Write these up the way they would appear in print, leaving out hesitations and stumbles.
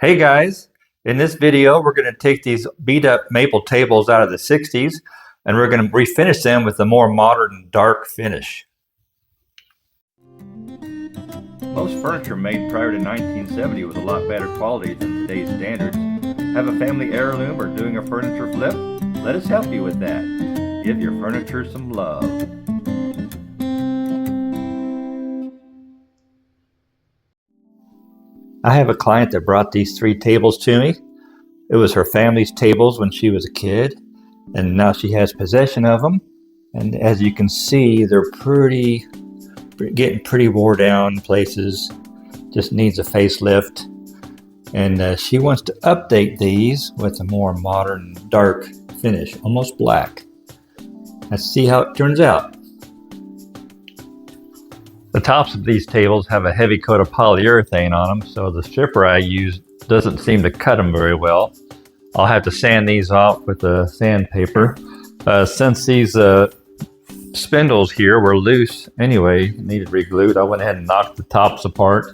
Hey guys, in this video we're going to take these beat up maple tables out of the 60s and we're going to refinish them with a more modern dark finish. Most furniture made prior to 1970 was a lot better quality than today's standards. Have a family heirloom or doing a furniture flip? Let us help you with that. Give your furniture some love. I have a client that brought these 3 tables to me. It was her family's tables when she was a kid, and now she has possession of them. And as you can see, they're getting pretty wore down in places. Just needs a facelift. And she wants to update these with a more modern dark finish, almost black. Let's see how it turns out. The tops of these tables have a heavy coat of polyurethane on them, so the stripper I use doesn't seem to cut them very well. I'll have to sand these off with a sandpaper. Since these spindles here were loose anyway, needed re-glued, I went ahead and knocked the tops apart.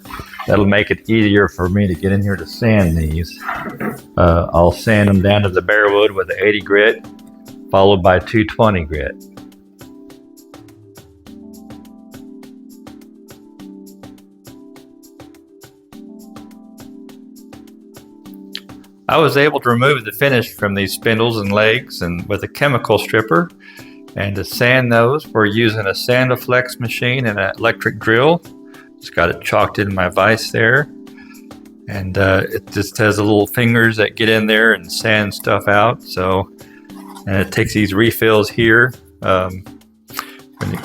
That'll make it easier for me to get in here to sand these. I'll sand them down to the bare wood with an 80 grit, followed by 220 grit. I was able to remove the finish from these spindles and legs and with a chemical stripper, and to sand those we're using a Sandaflex machine and an electric drill. Just got it chalked in my vise there, and it just has the little fingers that get in there and sand stuff out. So, and it takes these refills here when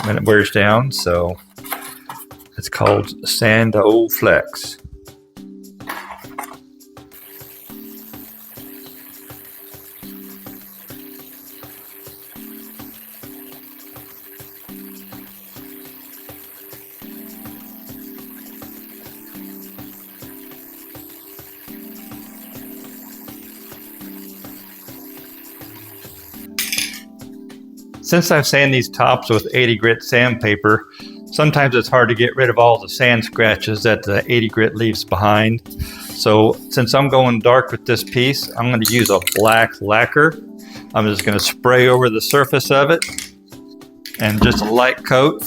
it wears down. So it's called Sandaflex. Since I've sanded these tops with 80 grit sandpaper, sometimes it's hard to get rid of all the sand scratches that the 80 grit leaves behind. So since I'm going dark with this piece, I'm going to use a black lacquer. I'm just going to spray over the surface of it and just a light coat.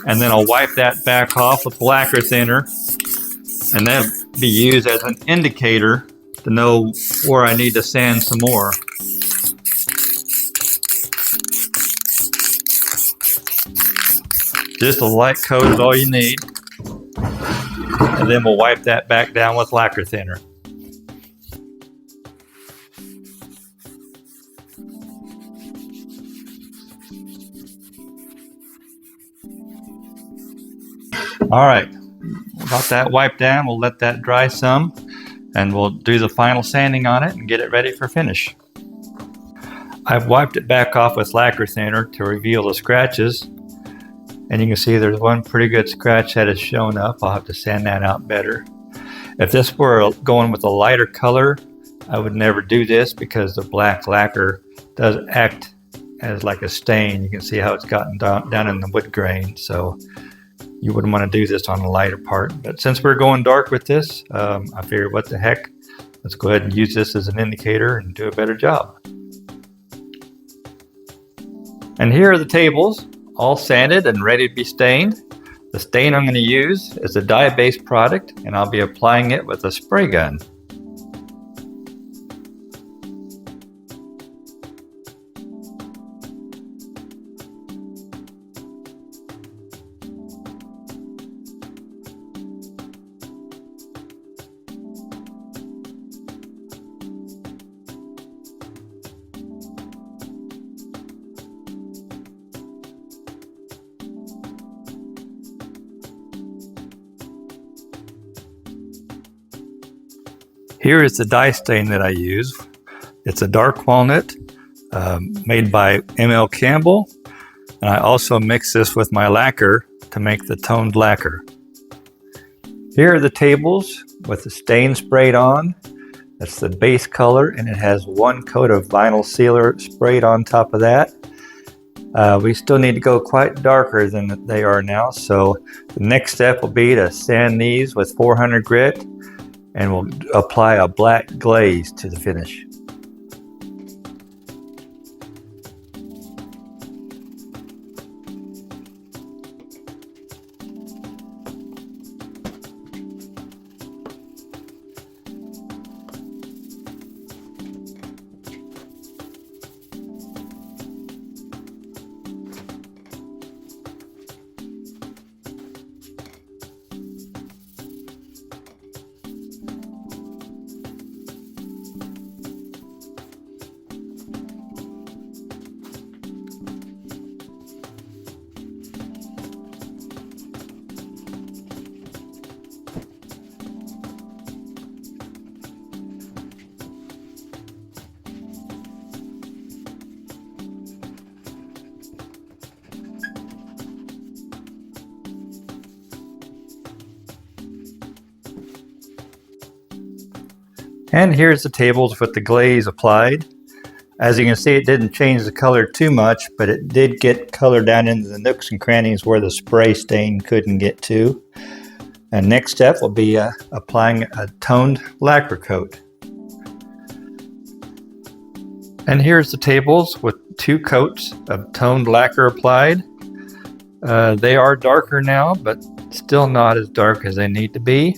And then I'll wipe that back off with lacquer thinner, and that'll be used as an indicator to know where I need to sand some more. Just a light coat is all you need, and then we'll wipe that back down with lacquer thinner. All right, got that wiped down. We'll let that dry some, and we'll do the final sanding on it and get it ready for finish. I've wiped it back off with lacquer thinner to reveal the scratches. And you can see there's one pretty good scratch that has shown up. I'll have to sand that out better. If this were going with a lighter color, I would never do this because the black lacquer does act as like a stain. You can see how it's gotten down in the wood grain. So you wouldn't want to do this on the lighter part. But since we're going dark with this, I figured what the heck, let's go ahead and use this as an indicator and do a better job. And here are the tables, all sanded and ready to be stained. The stain I'm going to use is a dye-based product, and I'll be applying it with a spray gun. Here is the dye stain that I use. It's a dark walnut made by M.L. Campbell, and I also mix this with my lacquer to make the toned lacquer. Here are the tables with the stain sprayed on. That's the base color, and it has one coat of vinyl sealer sprayed on top of that. We still need to go quite darker than they are now, so the next step will be to sand these with 400 grit, and we'll apply a black glaze to the finish. And here's the tables with the glaze applied. As you can see, it didn't change the color too much, but it did get color down into the nooks and crannies where the spray stain couldn't get to. And next step will be applying a toned lacquer coat. And here's the tables with 2 coats of toned lacquer applied. They are darker now, but still not as dark as they need to be.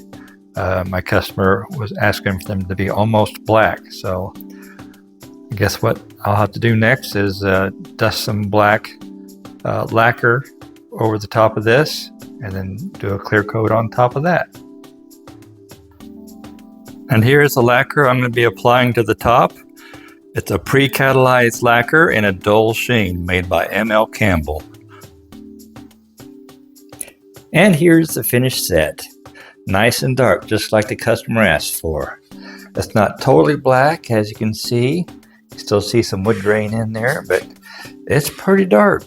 My customer was asking for them to be almost black, so I guess what I'll have to do next is dust some black lacquer over the top of this, and then do a clear coat on top of that. And here's the lacquer I'm going to be applying to the top. It's a pre-catalyzed lacquer in a dull sheen made by M.L. Campbell. And here's the finished set. Nice and dark, just like the customer asked for. It's not totally black, as you can see. You still see some wood grain in there, but it's pretty dark.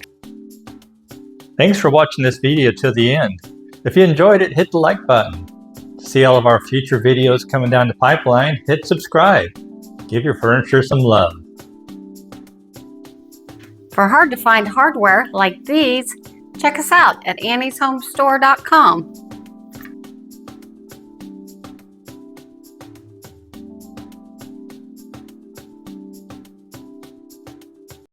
Thanks for watching this video to the end. If you enjoyed it, hit the like button. To see all of our future videos coming down the pipeline, hit subscribe. Give your furniture some love. For hard-to-find hardware like these, check us out at AnniesHomeStore.com.